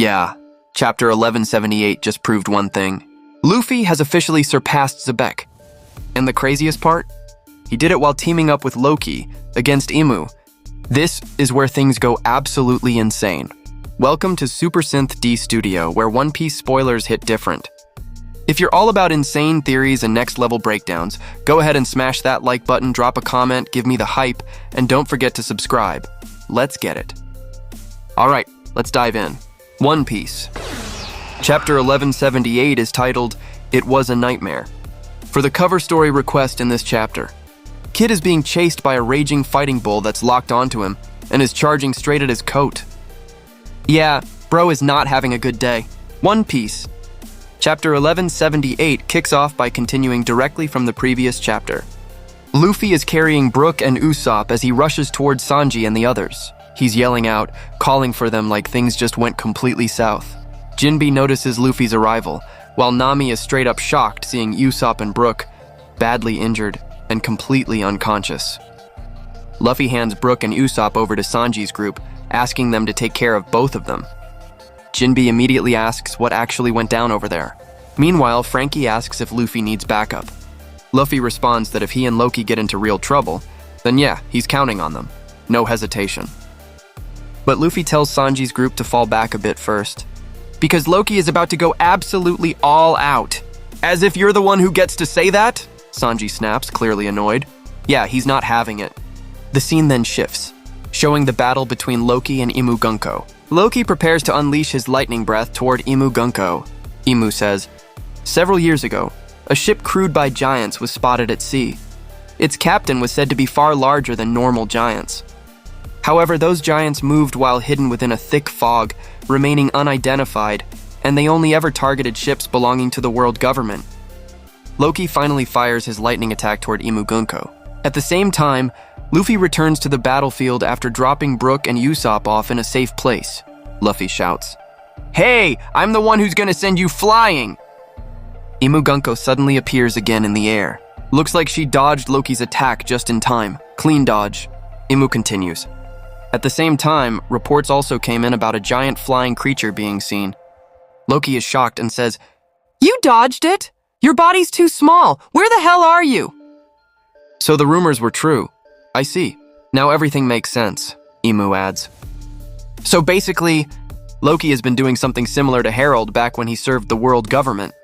Yeah, chapter 1178 just proved one thing. Luffy has officially surpassed Xebec. And the craziest part? He did it while teaming up with Loki against IMU. This is where things go absolutely insane. Welcome to Super Synth D Studio, where One Piece spoilers hit different. If you're all about insane theories and next-level breakdowns, go ahead and smash that like button, drop a comment, give me the hype, and don't forget to subscribe. Let's get it. Alright, let's dive in. One Piece. Chapter 1178 is titled, It Was a Nightmare. For the cover story request in this chapter, Kid is being chased by a raging fighting bull that's locked onto him and is charging straight at his coat. Yeah, bro is not having a good day. One Piece. Chapter 1178 kicks off by continuing directly from the previous chapter. Luffy is carrying Brook and Usopp as he rushes towards Sanji and the others. He's yelling out, calling for them like things just went completely south. Jinbe notices Luffy's arrival, while Nami is straight up shocked seeing Usopp and Brook badly injured and completely unconscious. Luffy hands Brook and Usopp over to Sanji's group, asking them to take care of both of them. Jinbe immediately asks what actually went down over there. Meanwhile, Frankie asks if Luffy needs backup. Luffy responds that if he and Loki get into real trouble, then yeah, he's counting on them. No hesitation. But Luffy tells Sanji's group to fall back a bit first, because Loki is about to go absolutely all out. As if you're the one who gets to say that? Sanji snaps, clearly annoyed. Yeah, he's not having it. The scene then shifts, showing the battle between Loki and Imu Gunko. Loki prepares to unleash his lightning breath toward Imu Gunko. Imu says, several years ago, a ship crewed by giants was spotted at sea. Its captain was said to be far larger than normal giants. However, those giants moved while hidden within a thick fog, remaining unidentified, and they only ever targeted ships belonging to the world government. Loki finally fires his lightning attack toward Imu Gunko. At the same time, Luffy returns to the battlefield after dropping Brook and Usopp off in a safe place. Luffy shouts, "Hey, I'm the one who's gonna send you flying!" Imu Gunko suddenly appears again in the air. Looks like she dodged Loki's attack just in time. Clean dodge. Imu continues. At the same time, reports also came in about a giant flying creature being seen. Loki is shocked and says, "You dodged it? Your body's too small. Where the hell are you?" So the rumors were true. I see. Now everything makes sense, Imu adds. So basically, Loki has been doing something similar to Harold back when he served the world government.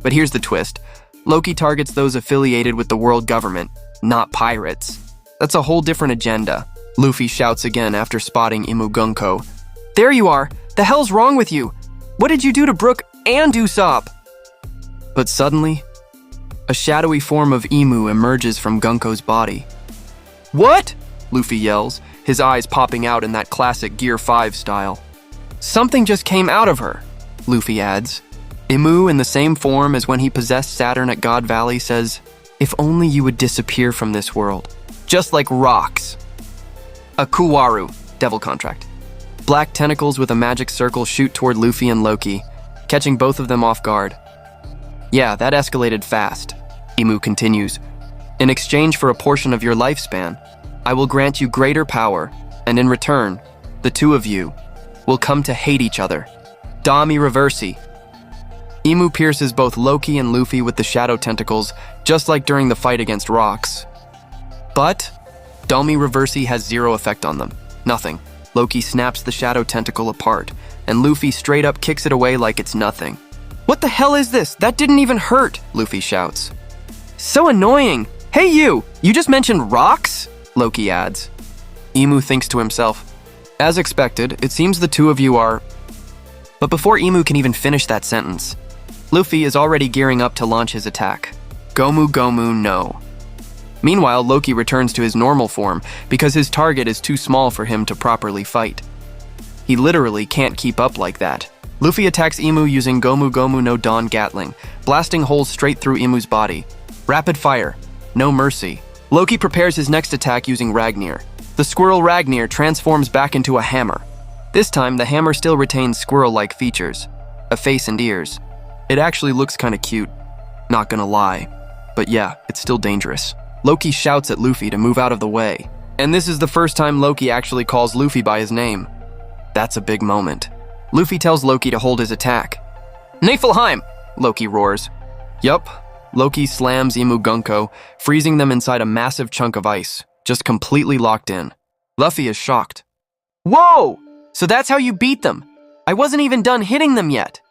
But here's the twist. Loki targets those affiliated with the world government, not pirates. That's a whole different agenda. Luffy shouts again after spotting Imu Gunko. "There you are! The hell's wrong with you? What did you do to Brook and Usopp?" But suddenly, a shadowy form of Imu emerges from Gunko's body. "What?" Luffy yells, his eyes popping out in that classic Gear 5 style. "Something just came out of her," Luffy adds. Imu, in the same form as when he possessed Saturn at God Valley, says, "If only you would disappear from this world. Just like rocks." A Kuwaru, devil contract. Black tentacles with a magic circle shoot toward Luffy and Loki, catching both of them off guard. Yeah, that escalated fast. Imu continues, "In exchange for a portion of your lifespan, I will grant you greater power, and in return, the two of you will come to hate each other. Domi Reversi." Imu pierces both Loki and Luffy with the shadow tentacles, just like during the fight against rocks. But Domi Reversi has zero effect on them. Nothing. Loki snaps the shadow tentacle apart, and Luffy straight up kicks it away like it's nothing. "What the hell is this? That didn't even hurt," Luffy shouts. "So annoying! Hey you just mentioned rocks?" Loki adds. Imu thinks to himself, "As expected, it seems the two of you are..." But before Imu can even finish that sentence, Luffy is already gearing up to launch his attack. Gomu Gomu no. Meanwhile, Loki returns to his normal form because his target is too small for him to properly fight. He literally can't keep up like that. Luffy attacks Imu using Gomu Gomu no Dawn Gatling, blasting holes straight through Imu's body. Rapid fire. No mercy. Loki prepares his next attack using Ragnir. The squirrel Ragnir transforms back into a hammer. This time, the hammer still retains squirrel-like features. A face and ears. It actually looks kinda cute. Not gonna lie. But yeah, it's still dangerous. Loki shouts at Luffy to move out of the way. And this is the first time Loki actually calls Luffy by his name. That's a big moment. Luffy tells Loki to hold his attack. Niflheim! Loki roars. Yup, Loki slams Imu Gunko, freezing them inside a massive chunk of ice, just completely locked in. Luffy is shocked. Whoa! So that's how you beat them? I wasn't even done hitting them yet.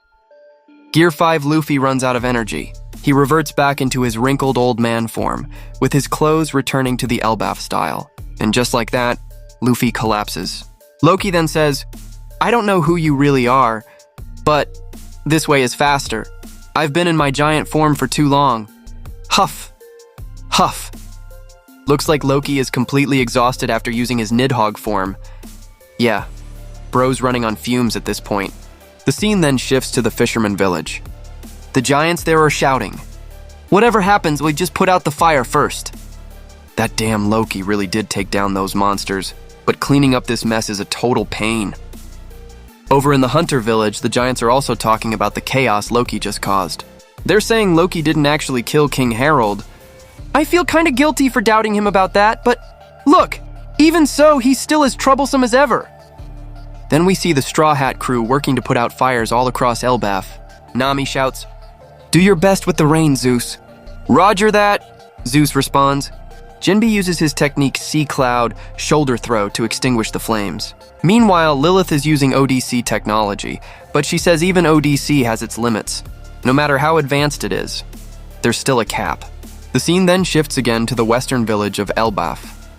Gear 5 Luffy runs out of energy. He reverts back into his wrinkled old man form, with his clothes returning to the Elbaf style. And just like that, Luffy collapses. Loki then says, I don't know who you really are, but this way is faster. I've been in my giant form for too long. Huff. Huff. Looks like Loki is completely exhausted after using his Nidhogg form. Yeah, bro's running on fumes at this point. The scene then shifts to the fisherman village. The giants there are shouting, whatever happens, we just put out the fire first. That damn Loki really did take down those monsters, but cleaning up this mess is a total pain. Over in the Hunter village, the giants are also talking about the chaos Loki just caused. They're saying Loki didn't actually kill King Harold. I feel kinda guilty for doubting him about that, but look, even so, he's still as troublesome as ever. Then we see the Straw Hat crew working to put out fires all across Elbaf. Nami shouts, do your best with the rain, Zeus. Roger that, Zeus responds. Jinbe uses his technique Sea Cloud shoulder throw to extinguish the flames. Meanwhile, Lilith is using ODC technology, but she says even ODC has its limits. No matter how advanced it is, there's still a cap. The scene then shifts again to the western village of Elbaf.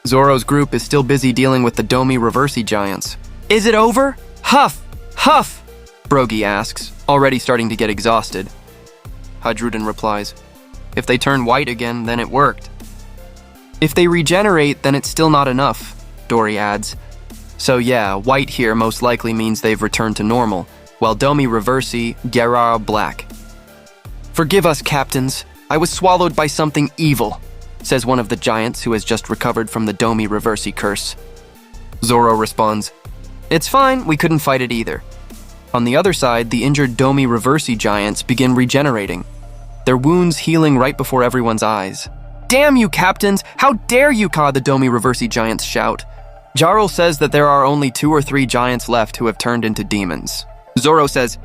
Zoro's group is still busy dealing with the Domi Reversi giants. Is it over? Huff! Huff! Brogy asks, already starting to get exhausted. Hadruden replies, if they turn white again, then it worked. If they regenerate, then it's still not enough, Dory adds. So yeah, white here most likely means they've returned to normal, while Domi Reversi, Gerara black. Forgive us, captains. I was swallowed by something evil, says one of the giants who has just recovered from the Domi Reversi curse. Zoro responds, it's fine, we couldn't fight it either. On the other side, the injured Domi Reversi giants begin regenerating, their wounds healing right before everyone's eyes. Damn you, captains! How dare you, the Domi Reversi giants shout. Jarl says that there are only 2 or 3 giants left who have turned into demons. Zoro says,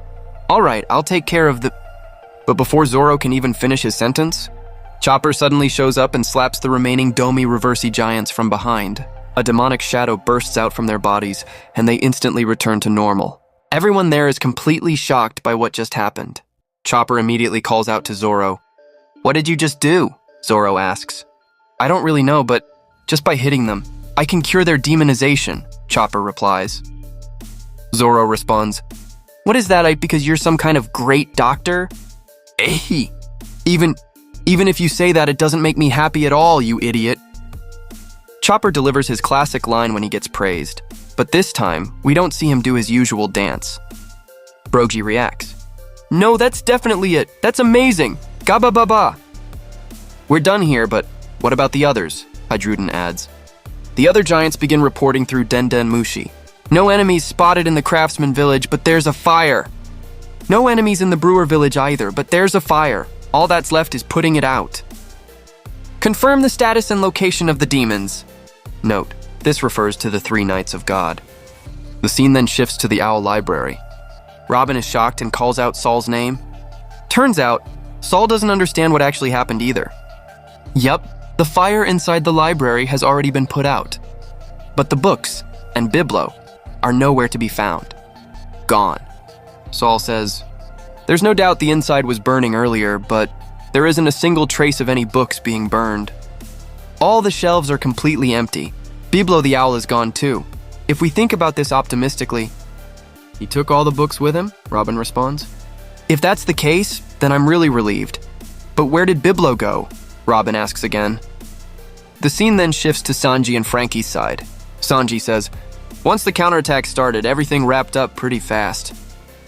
all right, I'll take care of the... But before Zoro can even finish his sentence, Chopper suddenly shows up and slaps the remaining Domi Reversi giants from behind. A demonic shadow bursts out from their bodies, and they instantly return to normal. Everyone there is completely shocked by what just happened. Chopper immediately calls out to Zoro. What did you just do? Zoro asks. I don't really know, but just by hitting them, I can cure their demonization, Chopper replies. Zoro responds, what is that, because you're some kind of great doctor? Eh. Even if you say that, it doesn't make me happy at all, you idiot. Chopper delivers his classic line when he gets praised, but this time, we don't see him do his usual dance. Brogy reacts. No, that's definitely it. That's amazing. Gaba baba. We're done here, but what about the others? Hadruden adds. The other giants begin reporting through Denden Mushi. No enemies spotted in the craftsman village, but there's a fire. No enemies in the brewer village either, but there's a fire. All that's left is putting it out. Confirm the status and location of the demons. Note, this refers to the 3 Knights of God. The scene then shifts to the Owl Library. Robin is shocked and calls out Saul's name. Turns out, Saul doesn't understand what actually happened either. Yup, the fire inside the library has already been put out. But the books and Biblo are nowhere to be found. Gone. Saul says, there's no doubt the inside was burning earlier, but there isn't a single trace of any books being burned. All the shelves are completely empty. Biblo the Owl is gone too. If we think about this optimistically, he took all the books with him, Robin responds. If that's the case, then I'm really relieved. But where did Biblo go? Robin asks again. The scene then shifts to Sanji and Frankie's side. Sanji says, once the counterattack started, everything wrapped up pretty fast.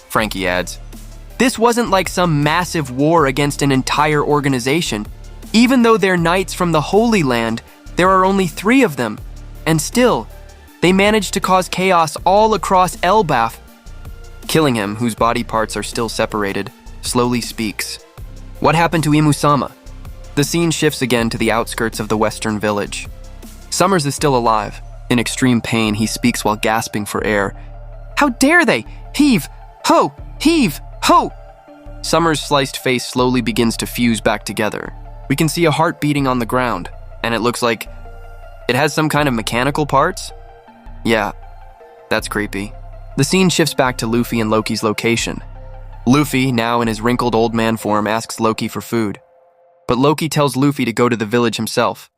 Frankie adds, this wasn't like some massive war against an entire organization. Even though they're knights from the Holy Land, there are only 3 of them. And still, they managed to cause chaos all across Elbaf. Killing him, whose body parts are still separated, slowly speaks. What happened to Imu-sama? The scene shifts again to the outskirts of the western village. Summers is still alive. In extreme pain, he speaks while gasping for air. How dare they? Heave! Ho! Heave! Ho! Summer's sliced face slowly begins to fuse back together. We can see a heart beating on the ground, and it looks like it has some kind of mechanical parts? Yeah, that's creepy. The scene shifts back to Luffy and Loki's location. Luffy, now in his wrinkled old man form, asks Loki for food. But Loki tells Luffy to go to the village himself,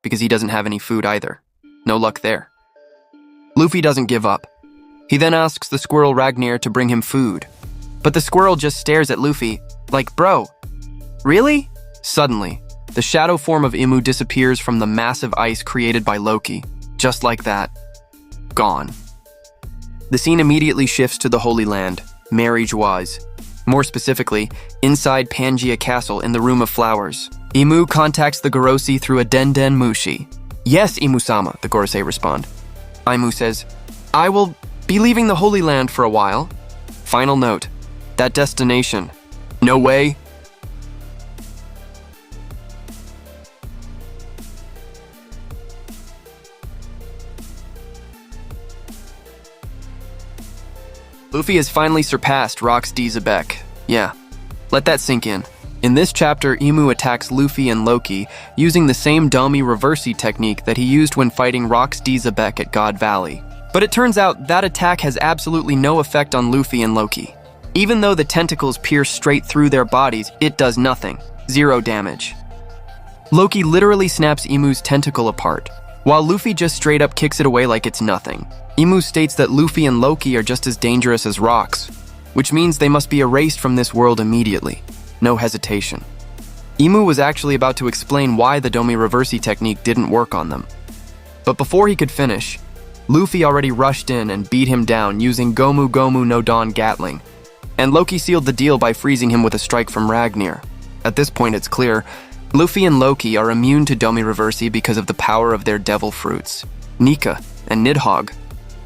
because he doesn't have any food either. No luck there. Luffy doesn't give up. He then asks the squirrel Ragnir to bring him food. But the squirrel just stares at Luffy, like, bro, really? Suddenly, the shadow form of IMU disappears from the massive ice created by Loki. Just like that. Gone. The scene immediately shifts to the Holy Land, Mary Geoise. More specifically, inside Pangaea Castle in the Room of Flowers. IMU contacts the Gorosi through a Den Mushi. Yes, IMU-sama, the Gorosei respond. IMU says, I will be leaving the Holy Land for a while. Final note, that destination. No way. Luffy has finally surpassed Rocks D. Xebec. Yeah, let that sink in. In this chapter, IMU attacks Luffy and Loki using the same Domi Reversi technique that he used when fighting Rocks D. Xebec at God Valley. But it turns out that attack has absolutely no effect on Luffy and Loki. Even though the tentacles pierce straight through their bodies, it does nothing. 0 damage. Loki literally snaps IMU's tentacle apart, while Luffy just straight up kicks it away like it's nothing. IMU states that Luffy and Loki are just as dangerous as rocks, which means they must be erased from this world immediately. No hesitation. IMU was actually about to explain why the Domi Reversi technique didn't work on them. But before he could finish, Luffy already rushed in and beat him down using Gomu Gomu no Dan Gatling, and Loki sealed the deal by freezing him with a strike from Ragnir. At this point it's clear, Luffy and Loki are immune to Domi Reversi because of the power of their devil fruits, Nika and Nidhogg.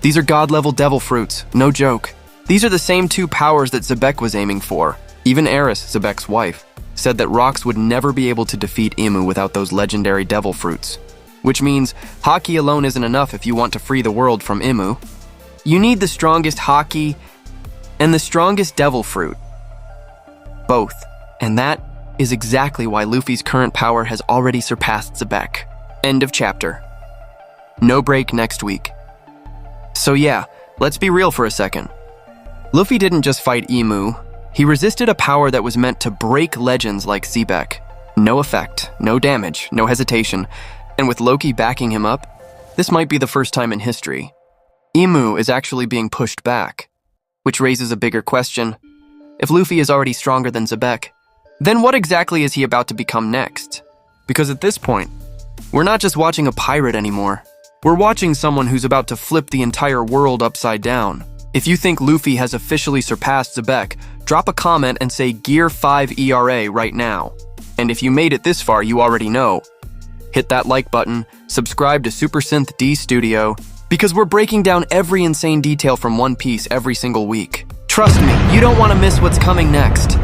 These are god-level devil fruits, no joke. These are the same 2 powers that Xebec was aiming for. Even Eris, Xebec's wife, said that rocks would never be able to defeat IMU without those legendary devil fruits. Which means, Haki alone isn't enough if you want to free the world from IMU. You need the strongest Haki and the strongest devil fruit. Both. And that is exactly why Luffy's current power has already surpassed Xebec. End of chapter. No break next week. So yeah, let's be real for a second. Luffy didn't just fight IMU, he resisted a power that was meant to break legends like Xebec. No effect, no damage, no hesitation, and with Loki backing him up, this might be the first time in history. IMU is actually being pushed back, which raises a bigger question. If Luffy is already stronger than Xebec, then what exactly is he about to become next? Because at this point, we're not just watching a pirate anymore. We're watching someone who's about to flip the entire world upside down. If you think Luffy has officially surpassed Xebec, drop a comment and say Gear 5 ERA right now. And if you made it this far, you already know. Hit that like button, subscribe to Super Synth D Studio, because we're breaking down every insane detail from One Piece every single week. Trust me, you don't want to miss what's coming next.